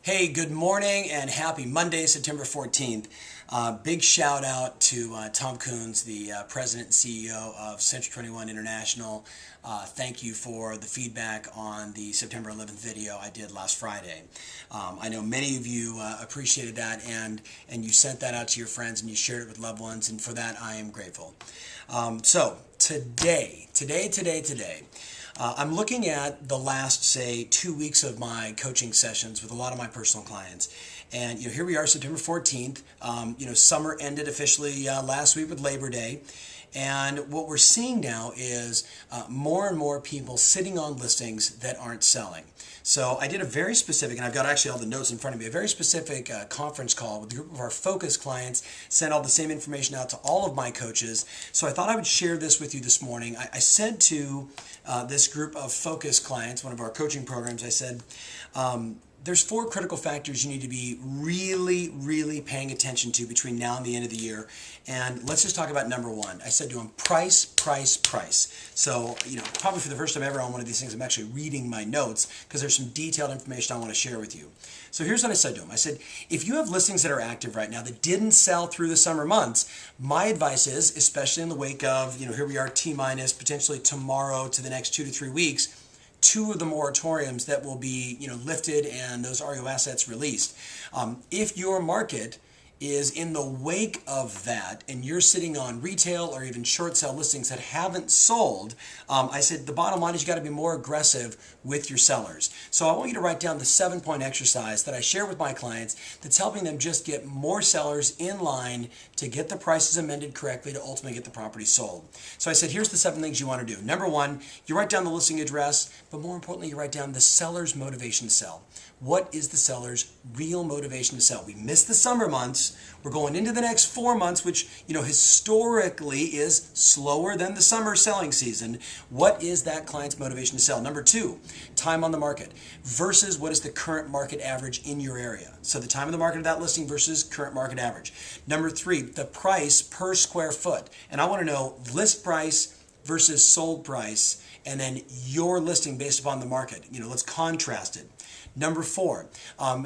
Hey, good morning and happy Monday, September 14th. Big shout out to Tom Coons, the president and CEO of Century 21 International. Thank you for the feedback on the September 11th video I did last Friday. I know many of you appreciated that and you sent that out to your friends and you shared it with loved ones, and for that I am grateful. So today, I'm looking at the last, say, 2 weeks of my coaching sessions with a lot of my personal clients. And here we are, September 14th. Summer ended officially last week with Labor Day. And what we're seeing now is more and more people sitting on listings that aren't selling. So I did a very specific, and I've got actually all the notes in front of me, a very specific conference call with a group of our focus clients, sent all the same information out to all of my coaches. So I thought I would share this with you this morning. I said to this group of focus clients, one of our coaching programs, I said, there's 4 critical factors you need to be really paying attention to between now and the end of the year. And let's just talk about number 1. I said to them, price. So, probably for the first time ever on one of these things, I'm actually reading my notes because there's some detailed information I want to share with you. So here's what I said to them. I said, if you have listings that are active right now that didn't sell through the summer months, my advice is, especially in the wake of, here we are T-minus potentially tomorrow to the next 2 to 3 weeks, 2 of the moratoriums that will be lifted and those REO assets released. If your market is in the wake of that and you're sitting on retail or even short sale listings that haven't sold, I said the bottom line is you got to be more aggressive with your sellers. So I want you to write down the 7-point exercise that I share with my clients that's helping them just get more sellers in line to get the prices amended correctly to ultimately get the property sold. So I said, here's the 7 things you want to do. Number 1, you write down the listing address, but more importantly, you write down the seller's motivation to sell. What is the seller's real motivation to sell? We missed the summer months. We're going into the next 4 months, which historically is slower than the summer selling season. What is that client's motivation to sell? Number 2, time on the market versus what is the current market average in your area. So the time of the market of that listing versus current market average. Number 3, the price per square foot. And I want to know list price versus sold price, and then your listing based upon the market. Let's contrast it. Number 4,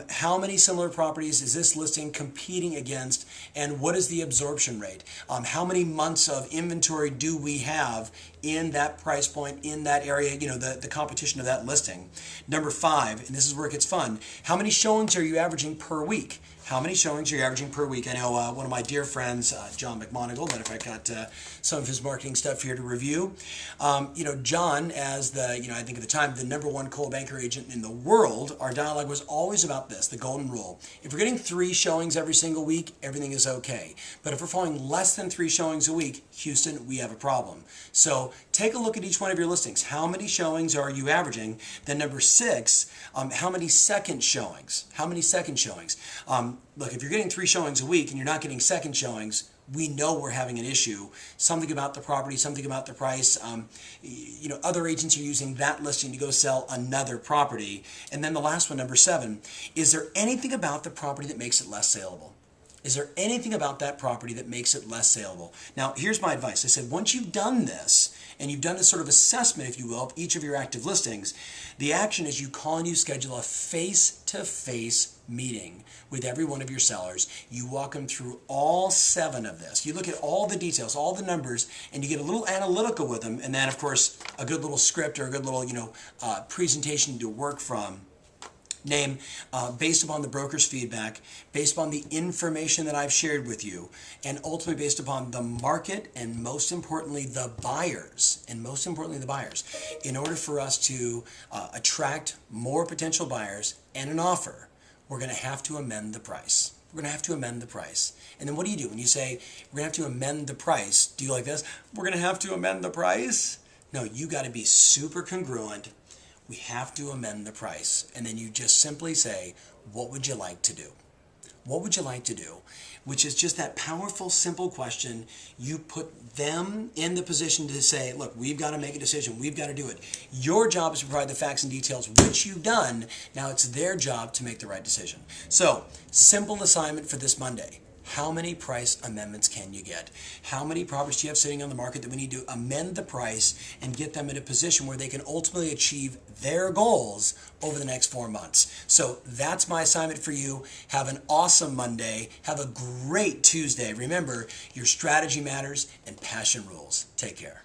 how many similar properties is this listing competing against, and what is the absorption rate? How many months of inventory do we have in that price point, in that area, the competition of that listing? Number 5, and this is where it gets fun, how many showings are you averaging per week? How many showings are you averaging per week? I know one of my dear friends, John McMonigal, matter of fact, got some of his marketing stuff here to review. John, as the, I think at the time, the number 1 cold banker agent in the world, our dialogue was always about this, the golden rule. If we're getting 3 showings every single week, everything is okay. But if we're falling less than 3 showings a week, Houston, we have a problem. So take a look at each one of your listings. How many showings are you averaging? Then number 6, how many second showings? How many second showings? Look, if you're getting 3 showings a week and you're not getting second showings, we know we're having an issue. Something about the property, something about the price. Other agents are using that listing to go sell another property. And then the last one, number 7, is there anything about the property that makes it less saleable? Is there anything about that property that makes it less saleable? Now, here's my advice. I said, once you've done this, and you've done this sort of assessment, if you will, of each of your active listings, the action is you call and you schedule a face-to-face meeting with every one of your sellers. You walk them through all 7 of this. You look at all the details, all the numbers, and you get a little analytical with them, and then, of course, a good little script or a good little, presentation to work from. Based upon the broker's feedback, based upon the information that I've shared with you, and ultimately based upon the market and most importantly the buyers, in order for us to attract more potential buyers and an offer, we're going to have to amend the price. We're going to have to amend the price. And then what do you do when you say we're going to have to amend the price? Do you like this? We're going to have to amend the price? No, you got to be super congruent. We have to amend the price. And then you just simply say, what would you like to do? What would you like to do? Which is just that powerful, simple question. You put them in the position to say, look, we've got to make a decision. We've got to do it. Your job is to provide the facts and details, which you've done. Now it's their job to make the right decision. So, simple assignment for this Monday. how many price amendments can you get? How many properties do you have sitting on the market that we need to amend the price and get them in a position where they can ultimately achieve their goals over the next 4 months? So that's my assignment for you. Have an awesome Monday. Have a great Tuesday. Remember, your strategy matters and passion rules. Take care.